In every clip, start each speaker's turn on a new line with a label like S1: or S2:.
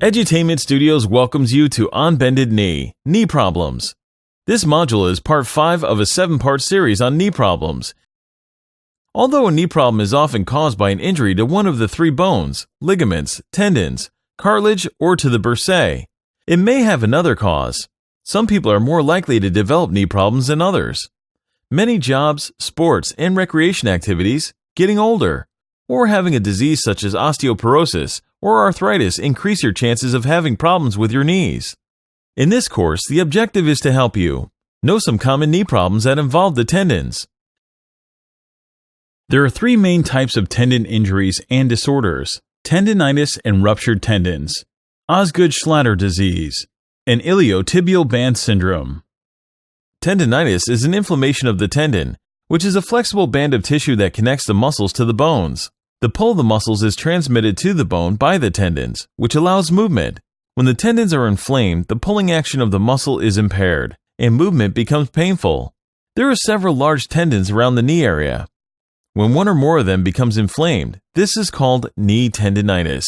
S1: Edutainment Studios welcomes you to On Bended Knee Problems. This module is part 5 of a 7-part series on knee problems. Although a knee problem is often caused by an injury to one of the 3 bones, ligaments, tendons, cartilage, or to the bursae, it may have another cause. Some people are more likely to develop knee problems than others. Many jobs, sports, and recreation activities, getting older, or having a disease such as osteoporosis or arthritis increase your chances of having problems with your knees. In this course, the objective is to help you know some common knee problems that involve the tendons. There are 3 main types of tendon injuries and disorders: tendinitis and ruptured tendons, Osgood-Schlatters Disease, and Iliotibial Band syndrome. Tendinitis is an inflammation of the tendon, which is a flexible band of tissue that connects the muscles to the bones. The pull of the muscles is transmitted to the bone by the tendons, which allows movement. When the tendons are inflamed, the pulling action of the muscle is impaired, and movement becomes painful. There are several large tendons around the knee area. When one or more of them becomes inflamed, this is called knee tendinitis.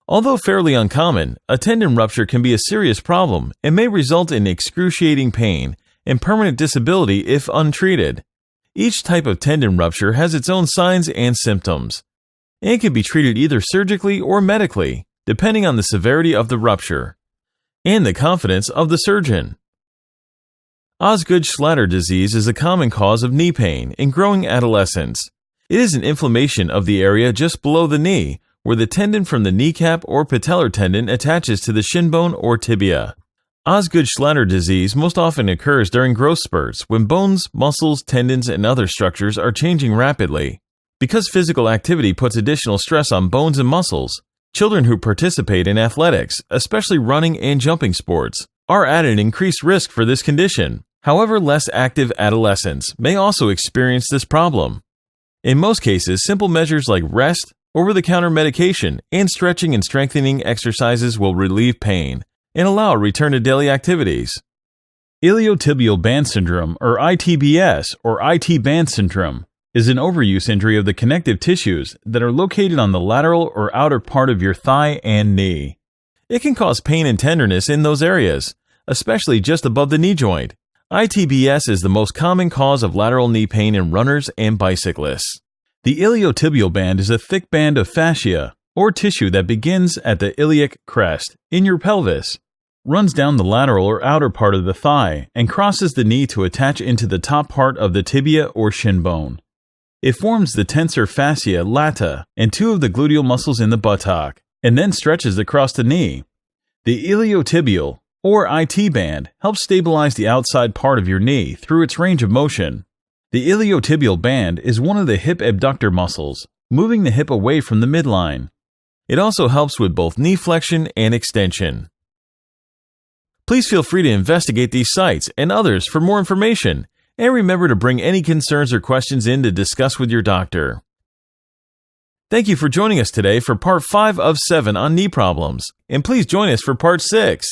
S1: Although fairly uncommon, a tendon rupture can be a serious problem and may result in excruciating pain and permanent disability if untreated. Each type of tendon rupture has its own signs and symptoms, and can be treated either surgically or medically, depending on the severity of the rupture and the confidence of the surgeon. Osgood-Schlatters disease is a common cause of knee pain in growing adolescents. It is an inflammation of the area just below the knee, where the tendon from the kneecap or patellar tendon attaches to the shin bone or tibia. Osgood-Schlatters disease most often occurs during growth spurts when bones, muscles, tendons, and other structures are changing rapidly. Because physical activity puts additional stress on bones and muscles, children who participate in athletics, especially running and jumping sports, are at an increased risk for this condition. However, less active adolescents may also experience this problem. In most cases, simple measures like rest, over-the-counter medication, and stretching and strengthening exercises will relieve pain and allow a return to daily activities. Iliotibial Band syndrome, or ITBS, or IT band syndrome, is an overuse injury of the connective tissues that are located on the lateral or outer part of your thigh and knee. It can cause pain and tenderness in those areas, especially just above the knee joint. ITBS is the most common cause of lateral knee pain in runners and bicyclists. The iliotibial band is a thick band of fascia, or tissue that begins at the iliac crest, in your pelvis, runs down the lateral or outer part of the thigh, and crosses the knee to attach into the top part of the tibia or shin bone. It forms the tensor fascia lata and 2 of the gluteal muscles in the buttock, and then stretches across the knee. The iliotibial, or IT band, helps stabilize the outside part of your knee through its range of motion. The iliotibial band is one of the hip abductor muscles, moving the hip away from the midline. It also helps with both knee flexion and extension. Please feel free to investigate these sites and others for more information, and remember to bring any concerns or questions in to discuss with your doctor. Thank you for joining us today for part 5 of 7 on knee problems, and please join us for part 6.